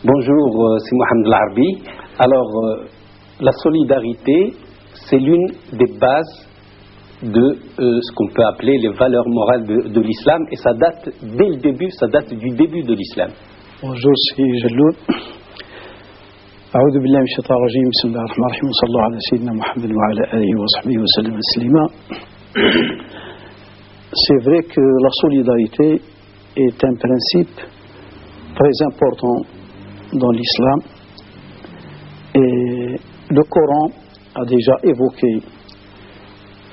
Bonjour, c'est Mohamed Larbi. Alors, la solidarité, c'est l'une des bases de ce qu'on peut appeler les valeurs morales de l'islam, et ça date dès le début, ça date du début de l'islam. Bonjour, c'est Jaloul. أعوذ بالله من الشيطان الرجيم بسم الله الرحمن الرحيم وصلى الله على سيدنا محمد وعلى آله وصحبه وسلم تسليما. C'est vrai que la solidarité est un principe très important dans l'islam, et le Coran a déjà évoqué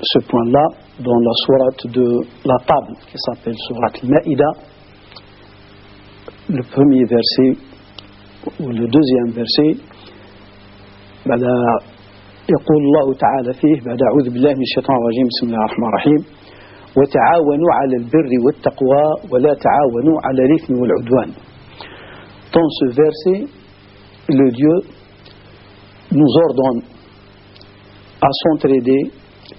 ce point-là dans la sourate de la table qui s'appelle sourate Al-Maïda, le premier verset ou le deuxième verset. بعد يقول الله تعالى فيه بعد أعوذ بالله من الشيطان الرجيم بسم الله الرحمن الرحيم وتعاونوا على البر والتقوى ولا تعاونوا على الإثم والعدوان. Dans ce verset, le Dieu nous ordonne à s'entraider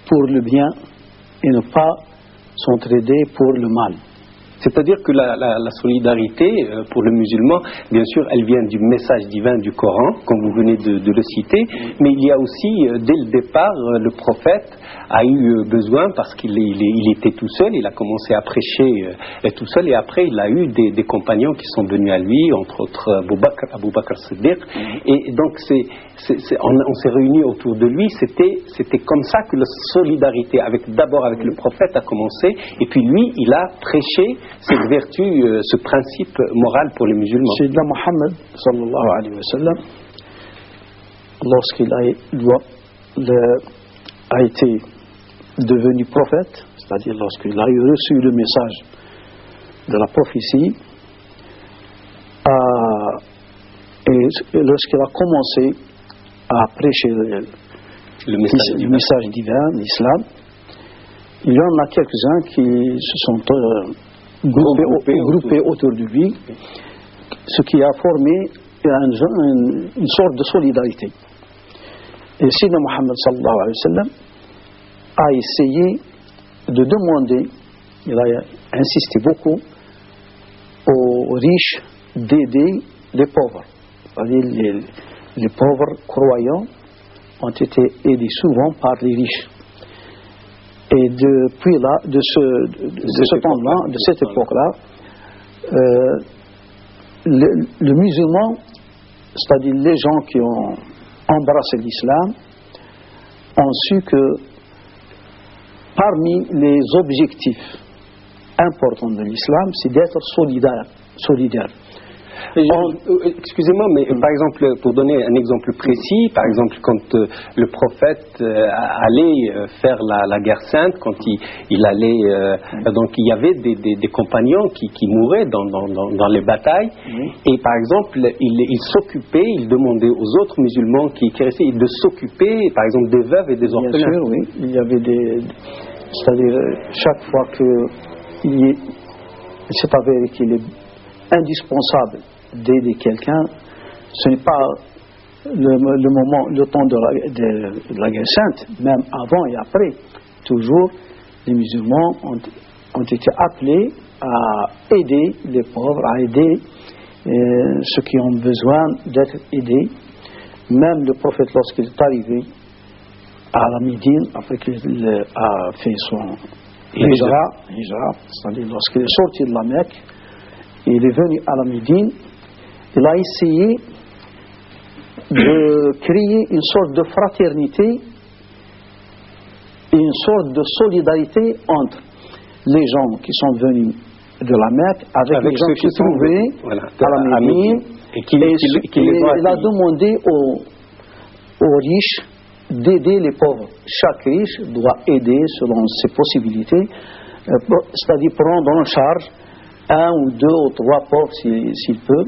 pour le bien et ne pas s'entraider pour le mal. C'est-à-dire que la solidarité pour le musulman, bien sûr, elle vient du message divin du Coran, comme vous venez de le citer, mais il y a aussi, dès le départ, le prophète a eu besoin, parce qu'il était tout seul, il a commencé à prêcher tout seul, et après il a eu des compagnons qui sont venus à lui, entre autres Abu Bakr Siddiq, et donc on s'est réunis autour de lui. C'était comme ça que la solidarité, d'abord avec le prophète, a commencé, et puis lui, il a prêché cette vertu, ce principe moral pour les musulmans. Sayyidina Muhammad sallallahu alayhi wa sallam, lorsqu'il a été devenu prophète, c'est-à-dire lorsqu'il a reçu le message de la prophétie, et lorsqu'il a commencé à prêcher le message divin, l'islam, il y en a quelques-uns qui se sont groupés autour de lui, ce qui a formé une sorte de solidarité. Et Sayyidina Muhammad sallallahu alayhi wa sallam a essayé de demander, il a insisté beaucoup aux riches d'aider les pauvres. C'est-à-dire les pauvres croyants ont été aidés souvent par les riches. Et depuis là, de ce temps-là, de cette époque-là, le musulman, c'est-à-dire les gens qui ont embrassé l'islam, ont su que parmi les objectifs importants de l'islam, c'est d'être solidaire. Excusez-moi, mais par exemple, pour donner un exemple précis, par exemple, quand le prophète allait faire la guerre sainte, quand il allait, donc il y avait des compagnons qui mouraient dans les batailles, et par exemple, il s'occupait, il demandait aux autres musulmans qui restaient de s'occuper, par exemple, des veuves et des orphelins. Bien sûr, oui, il y avait c'est-à-dire chaque fois qu'il s'est avéré qu'il est indispensable d'aider quelqu'un, ce n'est pas le temps de la guerre sainte, même avant et après. Toujours, les musulmans ont été appelés à aider les pauvres, à aider ceux qui ont besoin d'être aidés. Même le prophète, lorsqu'il est arrivé à la Médine, après qu'il a fait son hijra, c'est-à-dire lorsqu'il est sorti de la Mecque, il est venu à la Médine, il a essayé de créer une sorte de fraternité et une sorte de solidarité entre les gens qui sont venus de la Mecque avec les gens qui se trouvaient à la Médine, et il a demandé aux riches d'aider les pauvres. Chaque riche doit aider selon ses possibilités, c'est-à-dire prendre en charge un ou deux ou trois pauvres s'il peut,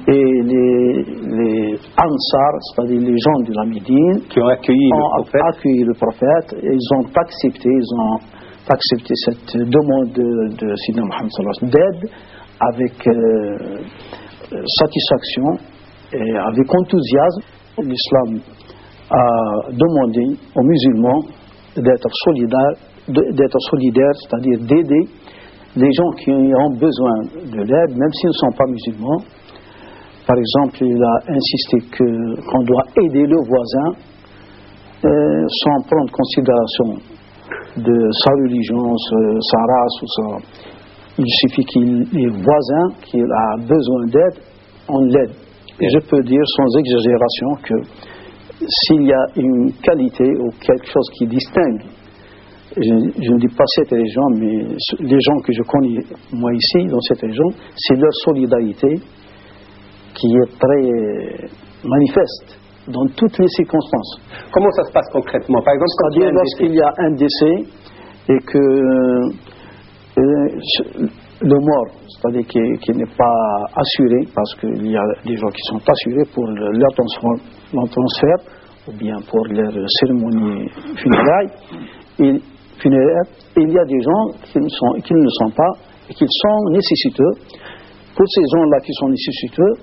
et les Ansar, c'est-à-dire les gens de la Médine, qui ont accueilli le prophète, ils ont accepté cette demande de Sayyidina Muhammad sallallahu alayhi wa sallam d'aide avec satisfaction et avec enthousiasme. L'islam a demandé aux musulmans d'être solidaires, c'est-à-dire d'aider les gens qui ont besoin de l'aide, même s'ils ne sont pas musulmans, par exemple, il a insisté qu'on doit aider le voisin sans prendre considération de sa religion, sa race ou sa... Il suffit qu'il est voisin, qu'il a besoin d'aide, on l'aide. Et je peux dire sans exagération que s'il y a une qualité ou quelque chose qui distingue, je ne dis pas cette région, mais les gens que je connais moi ici, dans cette région, c'est leur solidarité qui est très manifeste dans toutes les circonstances. Comment ça se passe concrètement? Par exemple, c'est-à-dire lorsqu'il y a un décès et que le mort, c'est-à-dire qui n'est pas assuré, parce qu'il y a des gens qui sont assurés pour leur transfert ou bien pour leur cérémonie funéraire, il y a des gens qui ne le sont pas et qui sont nécessiteux. Pour ces gens-là qui sont nécessiteux,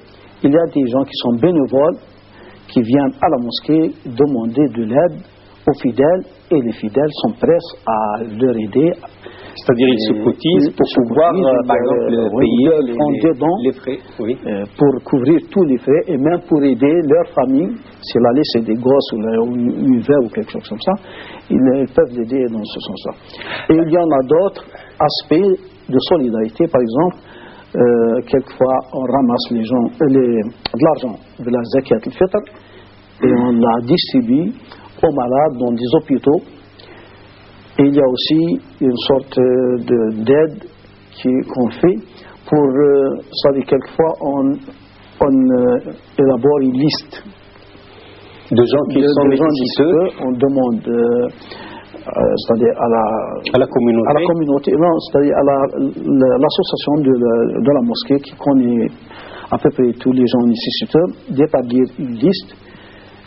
il y a des gens qui sont bénévoles, qui viennent à la mosquée demander de l'aide aux fidèles, et les fidèles sont prêts à leur aider. C'est-à-dire ils se cotisent pour pouvoir, par exemple, payer les frais, oui. Pour couvrir tous les frais, et même pour aider leur famille, si la laisse des gosses ou une veuve ou quelque chose comme ça, ils peuvent l'aider dans ce sens-là. Et il y en a d'autres aspects de solidarité, par exemple, quelquefois on ramasse de l'argent de la zakat al-fitr et on la distribue aux malades dans des hôpitaux. Et il y a aussi une sorte d'aide qu'on fait pour, c'est-à-dire quelquefois on élabore une liste de gens qui sont nécessiteux. On demande c'est-à-dire à la communauté, non, c'est-à-dire à l'association de la mosquée qui connaît à peu près tous les gens nécessiteux, d'établir une liste,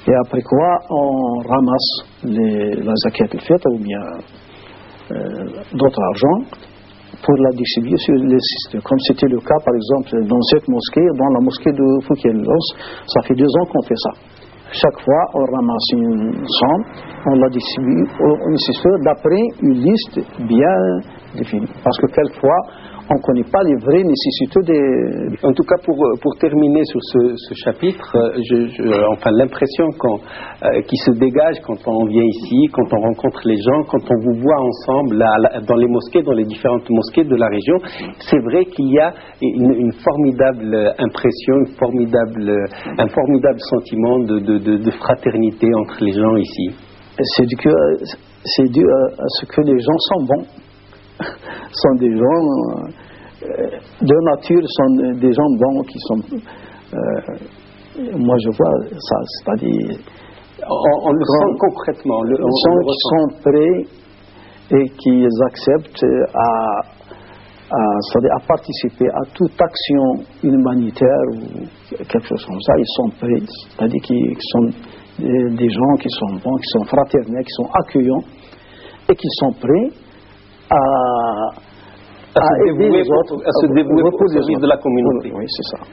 et après quoi on ramasse la zakat al-fitr ou bien d'autres argent pour la distribuer sur les systèmes. Comme c'était le cas par exemple dans cette mosquée, dans la mosquée de Fouquier-Los, ça fait 2 ans qu'on fait ça. Chaque fois, on ramasse une somme, on la distribue aux nécessiteux d'après une liste bien définie. Parce que quelquefois, on ne connaît pas les vraies nécessités des... En tout cas, pour terminer sur ce chapitre, enfin l'impression qui se dégage quand on vient ici, quand on rencontre les gens, quand on vous voit ensemble dans les mosquées, dans les différentes mosquées de la région, c'est vrai qu'il y a une formidable impression, un formidable sentiment de fraternité entre les gens ici. C'est dû à ce que les gens sont bons. Sont des gens de nature, sont des gens bons qui sont moi je vois ça, c'est-à-dire on le sent concrètement, qui sont prêts et qui acceptent à participer à toute action humanitaire ou quelque chose comme ça. Ils sont prêts, c'est-à-dire qu'ils sont des gens qui sont bons, qui sont fraternels, qui sont accueillants et qui sont prêts à aider les autres, à se dévouer pour le service de la communauté. Oui, c'est ça.